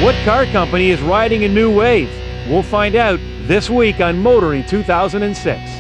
What car company is riding a new wave? We'll find out this week on Motoring 2006.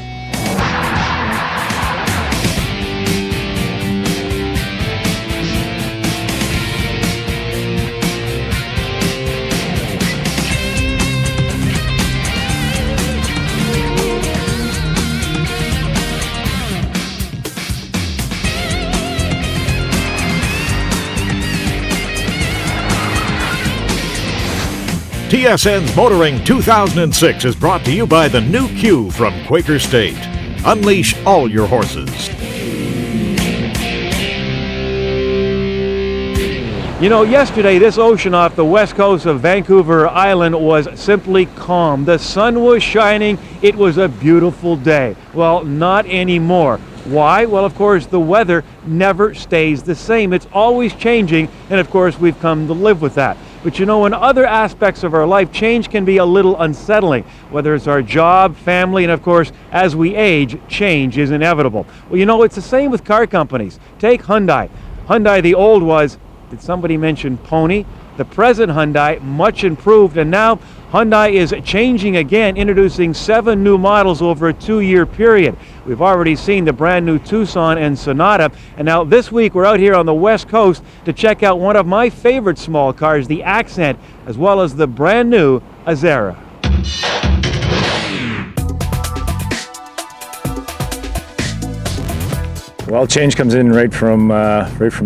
TSN's Motoring 2006 is brought to you by the new Q from Quaker State. Unleash all your horses. You know, yesterday this ocean off the west coast of Vancouver Island was simply calm. The sun was shining. It was a beautiful day. Well, not anymore. Why? Well, of course, the weather never stays the same. It's always changing, and of course, we've come to live with that. But you know, in other aspects of our life, change can be a little unsettling, whether it's our job, family, and of course, as we age, change is inevitable. Well, you know, it's the same with car companies. Take Hyundai. Hyundai, the old was, did somebody mention Pony? The present Hyundai, much improved, and now Hyundai is changing again, introducing 7 new models over a 2-year period. We've already seen the brand new Tucson and Sonata, and now this week we're out here on the west coast to check out one of my favorite small cars, the Accent, as well as the brand new Azera. Well, change comes in right from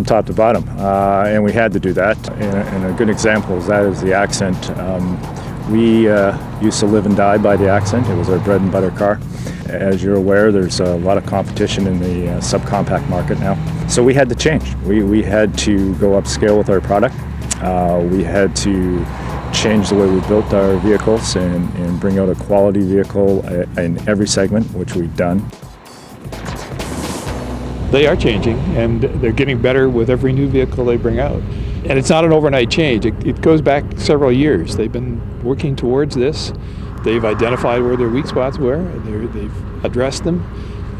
top to bottom, and we had to do that. And a good example of that is the Accent. We used to live and die by the Accent. It was our bread and butter car. As you're aware, there's a lot of competition in the subcompact market now. So we had to change. We had to go upscale with our product. We had to change the way we built our vehicles and bring out a quality vehicle in every segment, which we've done. They are changing, and they're getting better with every new vehicle they bring out. And it's not an overnight change. It goes back several years. They've been working towards this. They've identified where their weak spots were. They've addressed them.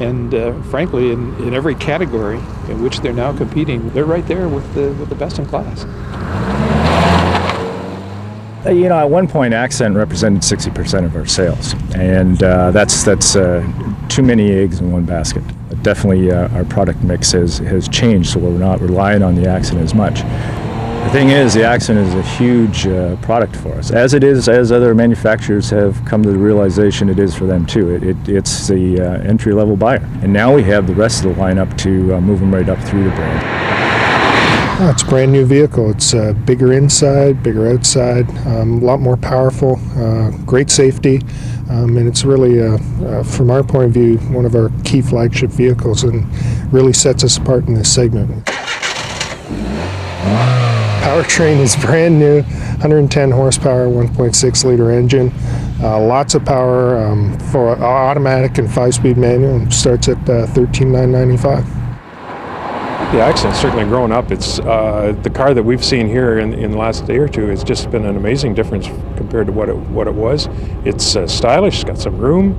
And frankly, in every category in which they're now competing, they're right there with the best in class. You know, at one point, Accent represented 60% of our sales. And that's too many eggs in one basket. Definitely our product mix has changed, so we're not relying on the Accent as much. The thing is, the Accent is a huge product for us, as other manufacturers have come to the realization it is for them too. It's the entry-level buyer. And now we have the rest of the lineup to move them right up through the brand. It's a brand new vehicle. It's bigger inside, bigger outside, a lot more powerful, great safety, and it's really, from our point of view, one of our key flagship vehicles and really sets us apart in this segment. Powertrain is brand new, 110 horsepower, 1.6 liter engine, lots of power for automatic and 5-speed manual, starts at $13,995. The Accent's certainly grown up. It's the car that we've seen here in the last day or two has just been an amazing difference compared to what it was. It's stylish, it's got some room.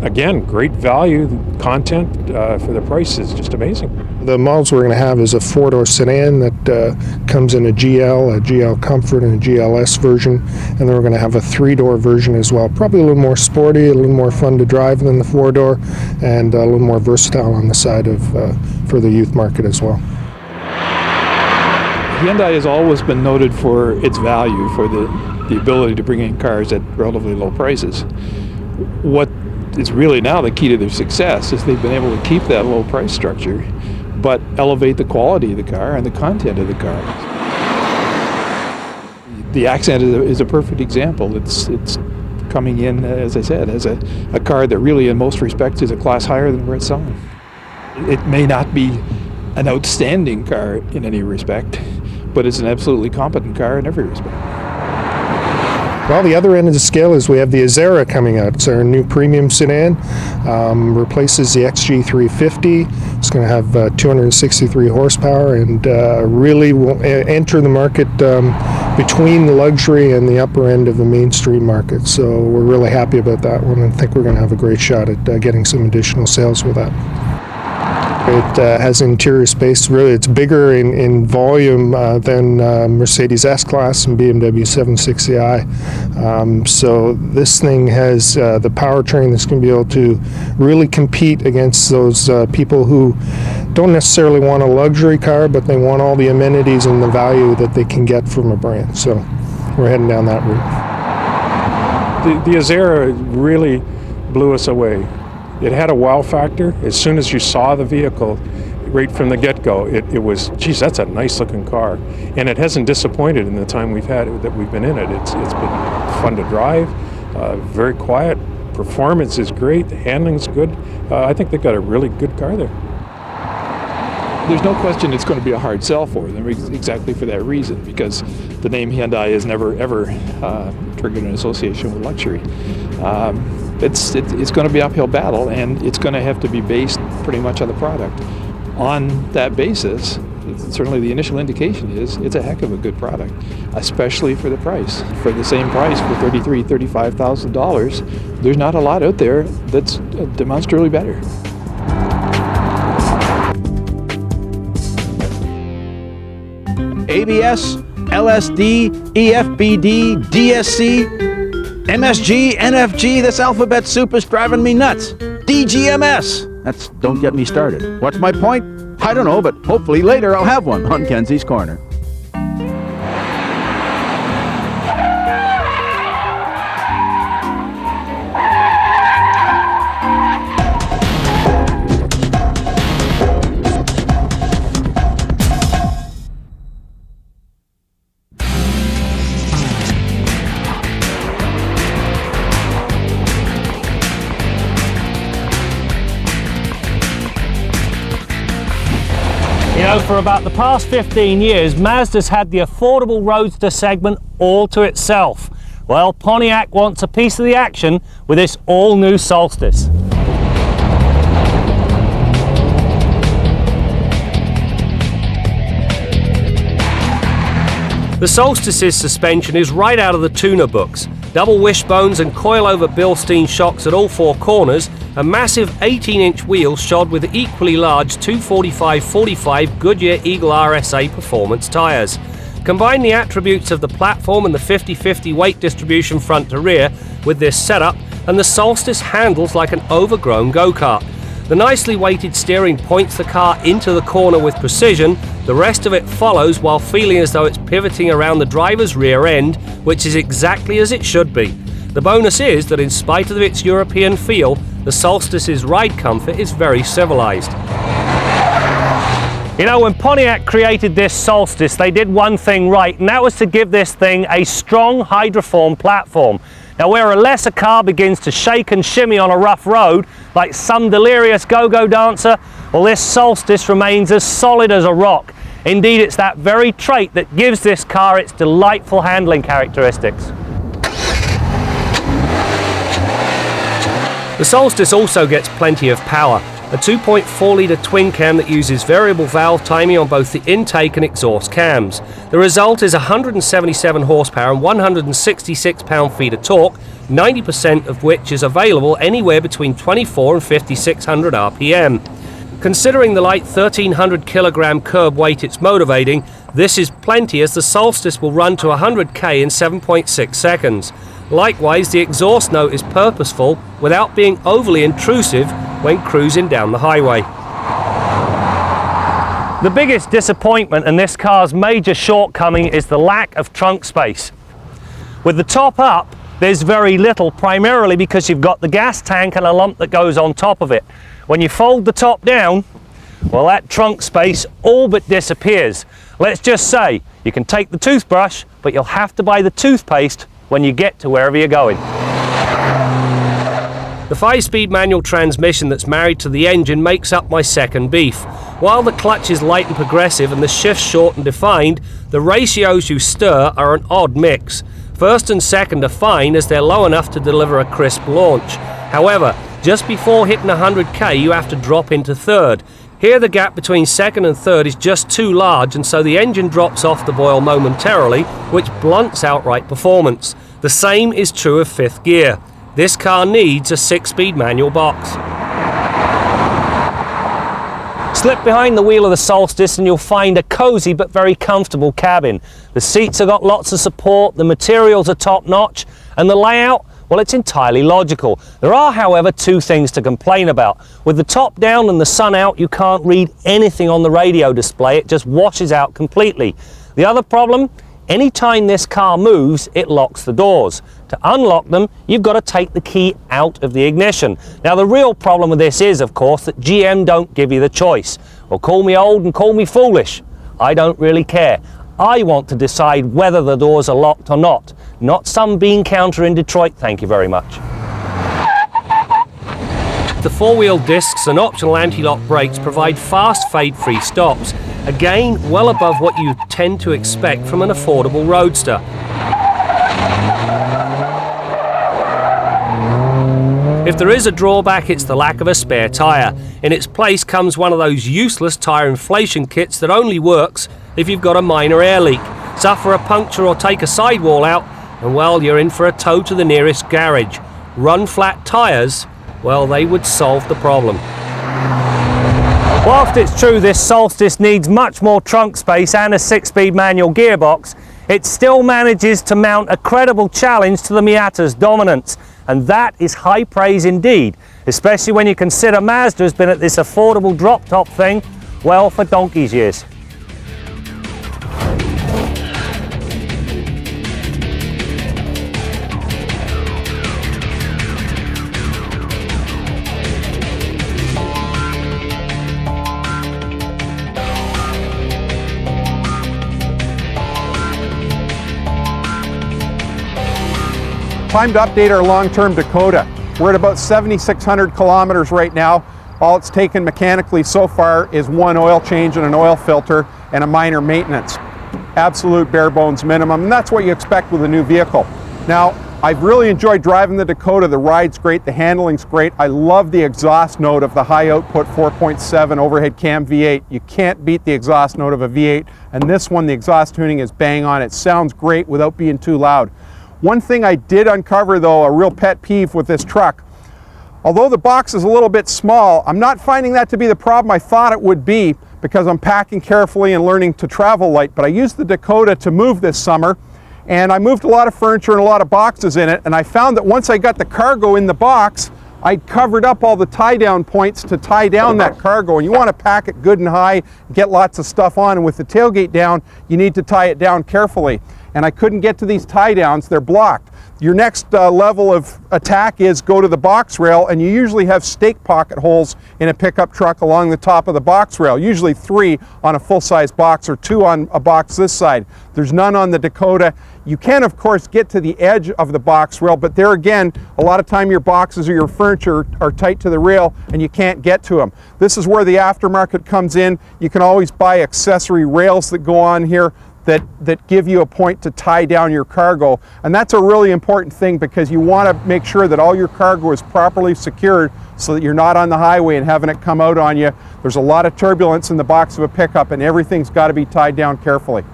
Again, great value, content for the price is just amazing. The models we're going to have is a 4-door sedan that comes in a GL Comfort, and a GLS version, and then we're going to have a 3-door version as well. Probably a little more sporty, a little more fun to drive than the 4-door, and a little more versatile on the side of for the youth market as well. Hyundai has always been noted for its value, for the ability to bring in cars at relatively low prices. What is really now the key to their success is they've been able to keep that low price structure, but elevate the quality of the car and the content of the car. The Accent is a perfect example. It's coming in, as I said, as a car that really in most respects is a class higher than where it's selling. It may not be an outstanding car in any respect, but it's an absolutely competent car in every respect. Well, the other end of the scale is we have the Azera coming out. It's our new premium sedan, replaces the XG350. It's going to have 263 horsepower and really will enter the market between the luxury and the upper end of the mainstream market. So we're really happy about that one and think we're going to have a great shot at getting some additional sales with that. It has interior space. Really, it's bigger in volume than Mercedes S-Class and BMW 760i. So this thing has the powertrain that's going to be able to really compete against those people who don't necessarily want a luxury car, but they want all the amenities and the value that they can get from a brand. So we're heading down that route. The Azera really blew us away. It had a wow factor. As soon as you saw the vehicle, right from the get-go, it was, geez, that's a nice looking car. And it hasn't disappointed in the time we've been in it. It's been fun to drive, very quiet. Performance is great. The handling's good. I think they've got a really good car there. There's no question it's going to be a hard sell for them, exactly for that reason, because the name Hyundai has never ever triggered an association with luxury. It's going to be an uphill battle, and it's going to have to be based pretty much on the product. On that basis, certainly the initial indication is it's a heck of a good product, especially for the price. For the same price, for $33,000, $35,000, there's not a lot out there that's demonstrably better. ABS, LSD, EFBD, DSC, MSG, NFG, this alphabet soup is driving me nuts. DGMS, that's don't get me started. What's my point? I don't know, but hopefully later I'll have one on Kenzie's Corner. You know, for about the past 15 years, Mazda's had the affordable roadster segment all to itself. Well, Pontiac wants a piece of the action with this all-new Solstice. The Solstice's suspension is right out of the tuner books. Double wishbones and coil-over Bilstein shocks at all four corners, and massive 18-inch wheels shod with equally large 245/45 Goodyear Eagle RSA performance tyres. Combine the attributes of the platform and the 50/50 weight distribution front to rear with this setup, and the Solstice handles like an overgrown go-kart. The nicely weighted steering points the car into the corner with precision. The rest of it follows while feeling as though it's pivoting around the driver's rear end, which is exactly as it should be. The bonus is that in spite of its European feel, the Solstice's ride comfort is very civilized. You know, when Pontiac created this Solstice, they did one thing right, and that was to give this thing a strong hydroform platform. Now, where a lesser car begins to shake and shimmy on a rough road, like some delirious go-go dancer, well, this Solstice remains as solid as a rock. Indeed, it's that very trait that gives this car its delightful handling characteristics. The Solstice also gets plenty of power. A 2.4-litre twin cam that uses variable valve timing on both the intake and exhaust cams. The result is 177 horsepower and 166 pound-feet of torque, 90% of which is available anywhere between 24 and 5600 RPM. Considering the light 1300 kilogram curb weight it's motivating, this is plenty, as the Solstice will run to 100k in 7.6 seconds. Likewise, the exhaust note is purposeful without being overly intrusive when cruising down the highway. The biggest disappointment in this car's major shortcoming is the lack of trunk space. With the top up, there's very little, primarily because you've got the gas tank and a lump that goes on top of it. When you fold the top down, well, that trunk space all but disappears. Let's just say you can take the toothbrush, but you'll have to buy the toothpaste when you get to wherever you're going. The 5-speed manual transmission that's married to the engine makes up my second beef. While the clutch is light and progressive and the shifts short and defined, the ratios you stir are an odd mix. First and second are fine, as they're low enough to deliver a crisp launch. However, just before hitting 100k you have to drop into third. Here the gap between second and third is just too large, and so the engine drops off the boil momentarily, which blunts outright performance. The same is true of fifth gear. This car needs a 6-speed manual box. Slip behind the wheel of the Solstice and you'll find a cozy but very comfortable cabin. The seats have got lots of support, the materials are top notch, and the layout, well, it's entirely logical. There are, however, two things to complain about. With the top down and the sun out, you can't read anything on the radio display. It just washes out completely. The other problem, anytime this car moves, it locks the doors. To unlock them, you've got to take the key out of the ignition. Now, the real problem with this is, of course, that GM don't give you the choice. Well, call me old and call me foolish. I don't really care. I want to decide whether the doors are locked or not some bean counter in Detroit, thank you very much. The four-wheel discs and optional anti-lock brakes provide fast fade-free stops, again well above what you tend to expect from an affordable roadster. If there is a drawback, it's the lack of a spare tyre. In its place comes one of those useless tyre inflation kits that only works if you've got a minor air leak. Suffer a puncture or take a sidewall out, and well, you're in for a tow to the nearest garage. Run flat tyres, well, they would solve the problem. Whilst it's true this Solstice needs much more trunk space and a 6-speed manual gearbox, it still manages to mount a credible challenge to the Miata's dominance. And that is high praise indeed, especially when you consider Mazda has been at this affordable drop-top thing, well, for donkey's years. Time to update our long-term Dakota. We're at about 7,600 kilometers right now. All it's taken mechanically so far is one oil change and an oil filter and a minor maintenance. Absolute bare bones minimum, and that's what you expect with a new vehicle. Now, I've really enjoyed driving the Dakota. The ride's great, the handling's great. I love the exhaust note of the high output 4.7 overhead cam V8. You can't beat the exhaust note of a V8, and this one, the exhaust tuning is bang on. It sounds great without being too loud. One thing I did uncover, though, a real pet peeve with this truck. Although the box is a little bit small, I'm not finding that to be the problem I thought it would be, because I'm packing carefully and learning to travel light. But I used the Dakota to move this summer, and I moved a lot of furniture and a lot of boxes in it, and I found that once I got the cargo in the box, I'd covered up all the tie-down points to tie down that cargo, and you want to pack it good and high, get lots of stuff on, and with the tailgate down, you need to tie it down carefully. And I couldn't get to these tie downs, they're blocked. Your next level of attack is go to the box rail, and you usually have stake pocket holes in a pickup truck along the top of the box rail, usually 3 on a full-size box or 2 on a box this side. There's none on the Dakota. You can, of course, get to the edge of the box rail, but there again, a lot of time your boxes or your furniture are tight to the rail and you can't get to them. This is where the aftermarket comes in. You can always buy accessory rails that go on here that give you a point to tie down your cargo. And that's a really important thing, because you want to make sure that all your cargo is properly secured so that you're not on the highway and having it come out on you. There's a lot of turbulence in the box of a pickup, and everything's got to be tied down carefully.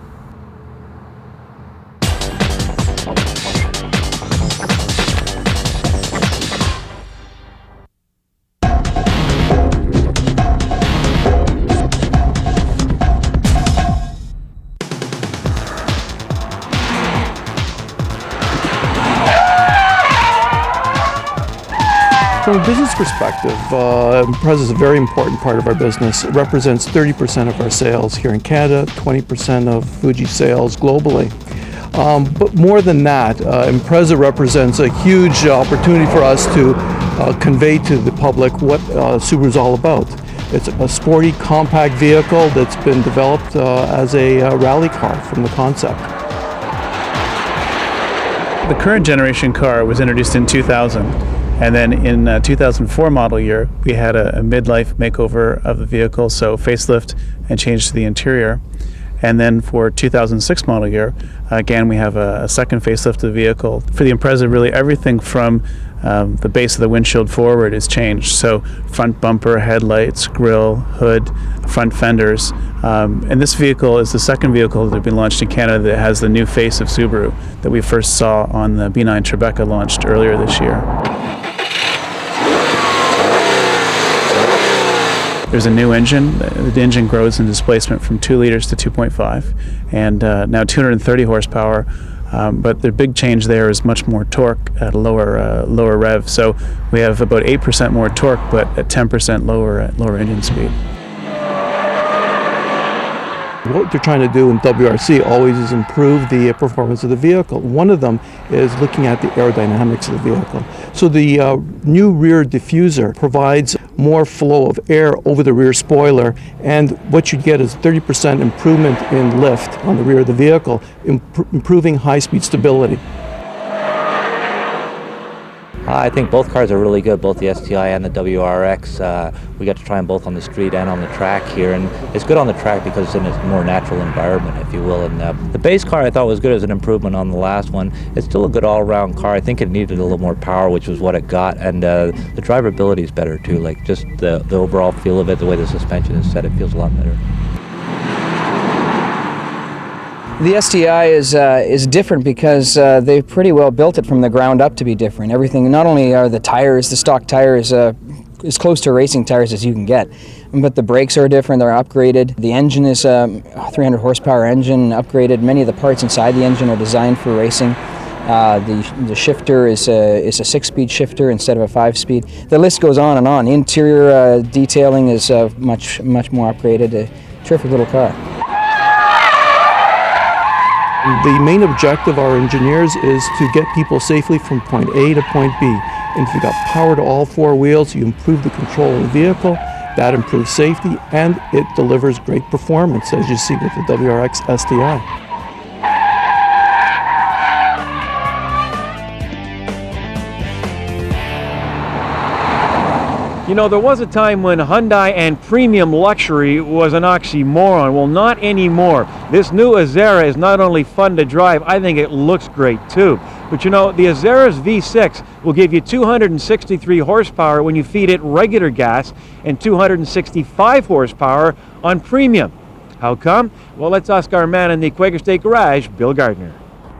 From a business perspective, Impreza is a very important part of our business. It represents 30% of our sales here in Canada, 20% of Fuji sales globally. But more than that, Impreza represents a huge opportunity for us to convey to the public what Subaru is all about. It's a sporty, compact vehicle that's been developed as a rally car from the concept. The current generation car was introduced in 2000. And then in 2004 model year, we had a midlife makeover of the vehicle, so facelift and change to the interior. And then for 2006 model year, again, we have a second facelift of the vehicle. For the Impreza, really everything from the base of the windshield forward is changed. So front bumper, headlights, grille, hood, front fenders. And this vehicle is the second vehicle that has been launched in Canada that has the new face of Subaru that we first saw on the B9 Tribeca launched earlier this year. There's a new engine. The engine grows in displacement from 2 liters to 2.5, and now 230 horsepower. But the big change there is much more torque at a lower rev. So we have about 8% more torque, but at 10% lower engine speed. What they're trying to do in WRC always is improve the performance of the vehicle. One of them is looking at the aerodynamics of the vehicle. So the new rear diffuser provides more flow of air over the rear spoiler, and what you get is 30% improvement in lift on the rear of the vehicle, improving high-speed stability. I think both cars are really good, both the STi and the WRX. We got to try them both on the street and on the track here, and it's good on the track because it's in a more natural environment, if you will. And the base car I thought was good as an improvement on the last one. It's still a good all-around car. I think it needed a little more power, which was what it got, and the drivability is better too. Like just the overall feel of it, the way the suspension is set, it feels a lot better. The STi is different because they've pretty well built it from the ground up to be different. Everything, not only are the tires, the stock tires, as close to racing tires as you can get, but the brakes are different, they're upgraded. The engine is a 300 horsepower engine, upgraded. Many of the parts inside the engine are designed for racing. The shifter is a 6-speed shifter instead of a 5-speed. The list goes on and on. Interior detailing is much more upgraded. A terrific little car. The main objective of our engineers is to get people safely from point A to point B. And if you've got power to all 4 wheels, you improve the control of the vehicle, that improves safety, and it delivers great performance, as you see with the WRX STi. You know, there was a time when Hyundai and premium luxury was an oxymoron. Well, not anymore. This new Azera is not only fun to drive, I think it looks great too. But you know, the Azera's V6 will give you 263 horsepower when you feed it regular gas and 265 horsepower on premium. How come? Well, let's ask our man in the Quaker State Garage, Bill Gardner.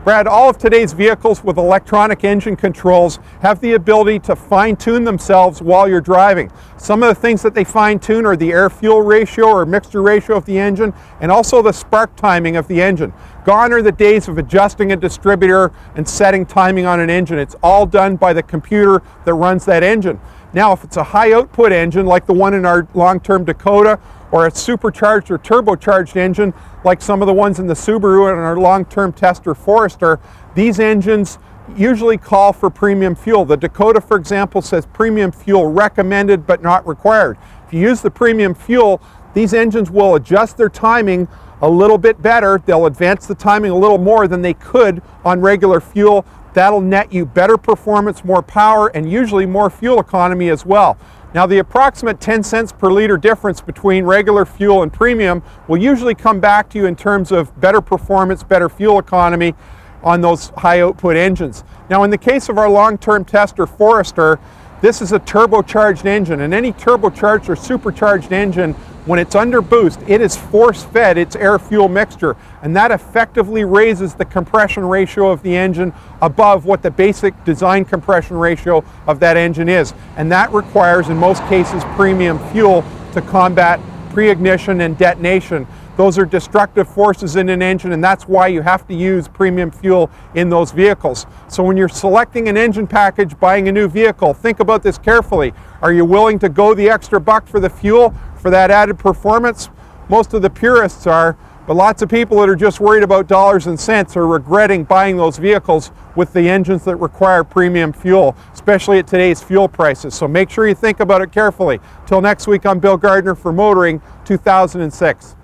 Brad, all of today's vehicles with electronic engine controls have the ability to fine-tune themselves while you're driving. Some of the things that they fine-tune are the air-fuel ratio or mixture ratio of the engine, and also the spark timing of the engine. Gone are the days of adjusting a distributor and setting timing on an engine. It's all done by the computer that runs that engine. Now, if it's a high-output engine like the one in our long-term Dakota, or a supercharged or turbocharged engine like some of the ones in the Subaru and our long-term tester Forester, these engines usually call for premium fuel. The Dakota, for example, says premium fuel recommended but not required. If you use the premium fuel, these engines will adjust their timing a little bit better. They'll advance the timing a little more than they could on regular fuel. That'll net you better performance, more power, and usually more fuel economy as well. Now, the approximate 10 cents per liter difference between regular fuel and premium will usually come back to you in terms of better performance, better fuel economy on those high output engines. Now, in the case of our long-term tester Forester, this is a turbocharged engine, and any turbocharged or supercharged engine, when it's under boost, it is force-fed its air-fuel mixture, and that effectively raises the compression ratio of the engine above what the basic design compression ratio of that engine is. And that requires, in most cases, premium fuel to combat pre-ignition and detonation. Those are destructive forces in an engine, and that's why you have to use premium fuel in those vehicles. So when you're selecting an engine package, buying a new vehicle, think about this carefully. Are you willing to go the extra buck for the fuel, for that added performance? Most of the purists are, but lots of people that are just worried about dollars and cents are regretting buying those vehicles with the engines that require premium fuel, especially at today's fuel prices. So make sure you think about it carefully. Till next week, I'm Bill Gardner for Motoring 2006.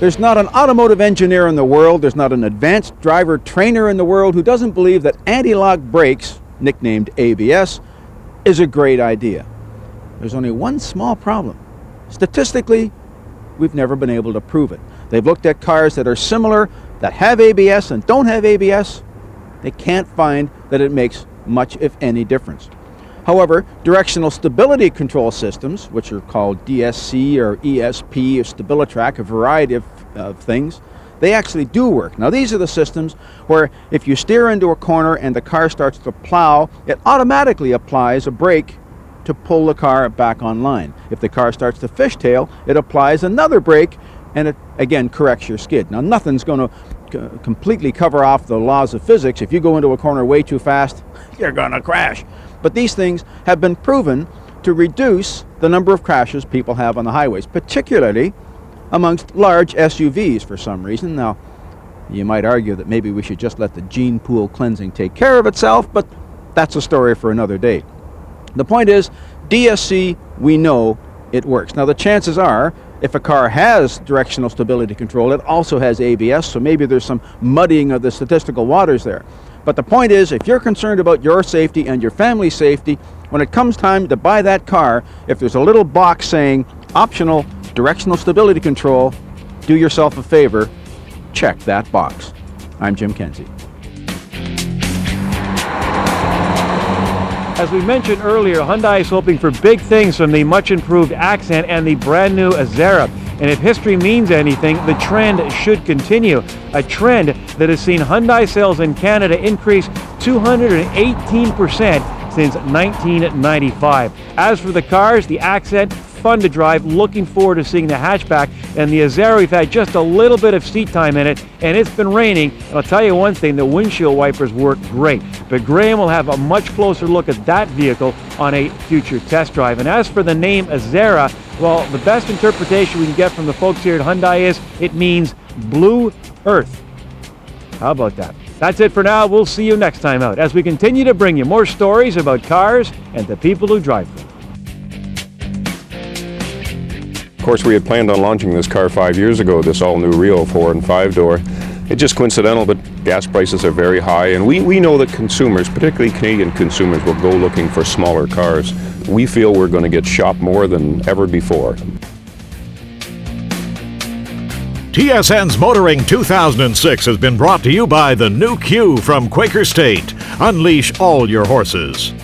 There's not an automotive engineer in the world, there's not an advanced driver trainer in the world who doesn't believe that anti-lock brakes, nicknamed ABS, is a great idea. There's only one small problem. Statistically, we've never been able to prove it. They've looked at cars that are similar, that have ABS and don't have ABS. They can't find that it makes much, if any, difference. However, directional stability control systems, which are called DSC or ESP or StabiliTrak, a variety of things, they actually do work. Now these are the systems where if you steer into a corner and the car starts to plow, it automatically applies a brake to pull the car back online. If the car starts to fishtail, it applies another brake and it again corrects your skid. Now nothing's going to completely cover off the laws of physics. If you go into a corner way too fast, you're going to crash. But these things have been proven to reduce the number of crashes people have on the highways, particularly amongst large SUVs for some reason. Now, you might argue that maybe we should just let the gene pool cleansing take care of itself, but that's a story for another day. The point is, DSC, we know it works. Now, the chances are, if a car has directional stability control, it also has ABS, so maybe there's some muddying of the statistical waters there. But the point is, if you're concerned about your safety and your family's safety, when it comes time to buy that car, if there's a little box saying optional directional stability control, do yourself a favor, check that box. I'm Jim Kenzie. As we mentioned earlier, Hyundai is hoping for big things from the much improved Accent and the brand new Azera. And if history means anything, the trend should continue. A trend that has seen Hyundai sales in Canada increase 218% since 1995. As for the cars, the Accent, fun to drive, looking forward to seeing the hatchback, and the Azera, we've had just a little bit of seat time in it, and it's been raining. And I'll tell you one thing, the windshield wipers work great. But Graham will have a much closer look at that vehicle on a future test drive. And as for the name Azera, well, the best interpretation we can get from the folks here at Hyundai is it means blue earth. How about that? That's it for now. We'll see you next time out as we continue to bring you more stories about cars and the people who drive them. Of course, we had planned on launching this car 5 years ago, this all-new Rio 4 and 5-door. It's just coincidental, but gas prices are very high, and we know that consumers, particularly Canadian consumers, will go looking for smaller cars. We feel we're going to get shopped more than ever before. TSN's Motoring 2006 has been brought to you by the new Q from Quaker State. Unleash all your horses.